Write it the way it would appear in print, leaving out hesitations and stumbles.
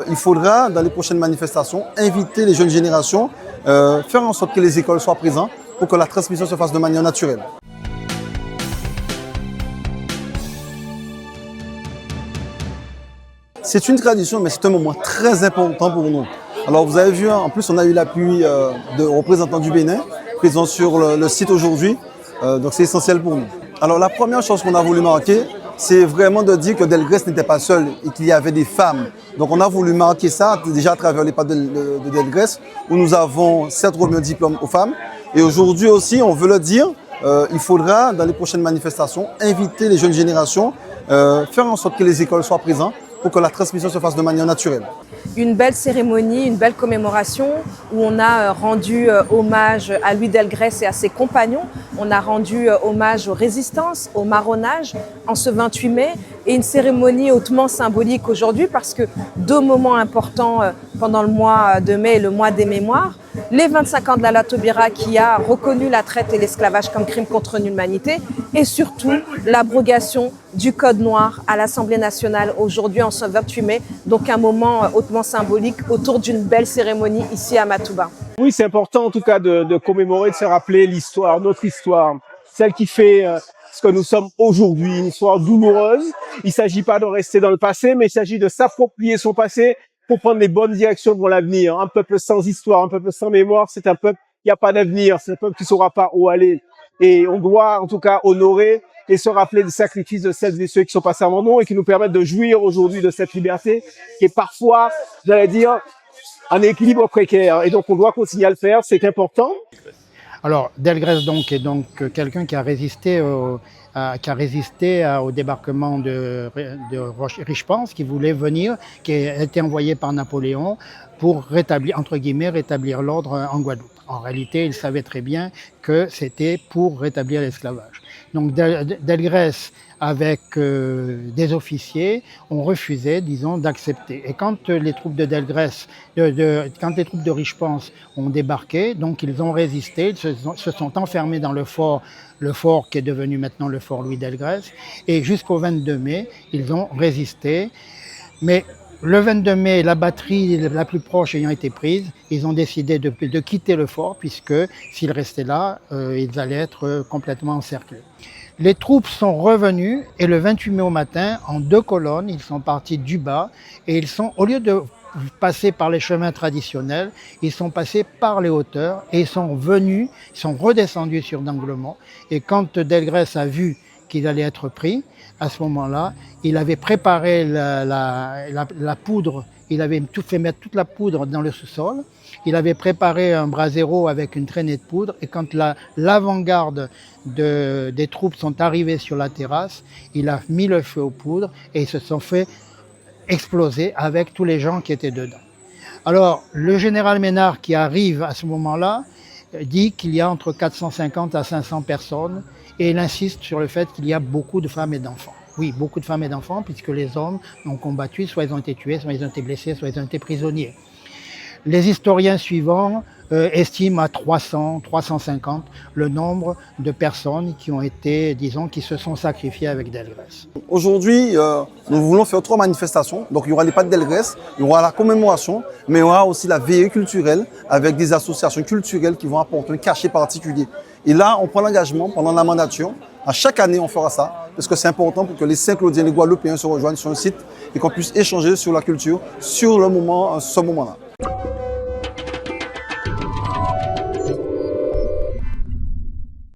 Il faudra, dans les prochaines manifestations, inviter les jeunes générations, faire en sorte que les écoles soient présentes pour que la transmission se fasse de manière naturelle. C'est une tradition, mais c'est un moment très important pour nous. Alors vous avez vu, en plus on a eu l'appui de représentants du Bénin, présents sur le site aujourd'hui, donc c'est essentiel pour nous. Alors la première chose qu'on a voulu marquer, c'est vraiment de dire que Delgrès n'était pas seul et qu'il y avait des femmes. Donc on a voulu marquer ça déjà à travers les pas de Delgrès, où nous avons certes remis un diplôme aux femmes. Et aujourd'hui aussi, on veut le dire, il faudra, dans les prochaines manifestations, inviter les jeunes générations, faire en sorte que les écoles soient présentes pour que la transmission se fasse de manière naturelle. Une belle cérémonie, une belle commémoration où on a rendu hommage à Louis Delgrès et à ses compagnons. On a rendu hommage aux résistances, au marronnage en ce 28 mai et une cérémonie hautement symbolique aujourd'hui parce que deux moments importants pendant le mois de mai et le mois des mémoires. Les 25 ans de la loi Taubira qui a reconnu la traite et l'esclavage comme crime contre l'humanité et surtout l'abrogation du Code noir à l'Assemblée nationale aujourd'hui en ce 28 mai. Donc un moment hautement symbolique autour d'une belle cérémonie ici à Matouba. Oui, c'est important en tout cas de commémorer, de se rappeler l'histoire, notre histoire, celle qui fait ce que nous sommes aujourd'hui, une histoire douloureuse. Il ne s'agit pas de rester dans le passé, mais il s'agit de s'approprier son passé pour prendre les bonnes directions pour l'avenir. Un peuple sans histoire, un peuple sans mémoire, c'est un peuple qui n'a pas d'avenir, c'est un peuple qui ne saura pas où aller. Et on doit en tout cas honorer et se rappeler des sacrifices de celles et ceux qui sont passés avant nous et qui nous permettent de jouir aujourd'hui de cette liberté qui est parfois, j'allais dire, un équilibre précaire. Et donc on doit continuer à le faire, c'est important. Alors Delgrès donc est donc quelqu'un qui a résisté au débarquement de Richepanse, qui voulait venir, qui a été envoyé par Napoléon pour rétablir, entre guillemets, rétablir l'ordre en Guadeloupe. En réalité, il savait très bien que c'était pour rétablir l'esclavage. Donc Delgrès, avec des officiers, ont refusé, disons, d'accepter. Et quand les troupes de Delgrès, quand les troupes de Richepanse ont débarqué, donc ils ont résisté, ils se sont enfermés dans le fort qui est devenu maintenant le fort Louis Delgrès, et jusqu'au 22 mai, ils ont résisté. Mais le 22 mai, la batterie la plus proche ayant été prise, ils ont décidé de quitter le fort puisque s'ils restaient là, ils allaient être complètement encerclés. Les troupes sont revenues et le 28 mai au matin, en 2 colonnes, ils sont partis du bas et ils sont, au lieu de passer par les chemins traditionnels, ils sont passés par les hauteurs et ils sont redescendus sur Danglemont. Et quand Delgrès a vu qu'il allait être pris, à ce moment-là, il avait préparé la poudre, il avait fait mettre toute la poudre dans le sous-sol, il avait préparé un brasero avec une traînée de poudre et quand l'avant-garde des troupes sont arrivées sur la terrasse, il a mis le feu aux poudres et ils se sont fait exploser avec tous les gens qui étaient dedans. Alors, le général Ménard qui arrive à ce moment-là dit qu'il y a entre 450 à 500 personnes et il insiste sur le fait qu'il y a beaucoup de femmes et d'enfants. Oui, beaucoup de femmes et d'enfants puisque les hommes ont combattu, soit ils ont été tués, soit ils ont été blessés, soit ils ont été prisonniers. Les historiens suivants estiment à 300, 350 le nombre de personnes qui ont été, disons, qui se sont sacrifiées avec Delgrès. Aujourd'hui, nous voulons faire 3 manifestations. Donc il y aura les pas de Delgrès, il y aura la commémoration, mais il y aura aussi la veillée culturelle avec des associations culturelles qui vont apporter un cachet particulier. Et là, on prend l'engagement pendant la mandature. À chaque année, on fera ça parce que c'est important pour que les Saint-Claudiens et les Guadeloupéens se rejoignent sur un site et qu'on puisse échanger sur la culture, sur ce moment-là.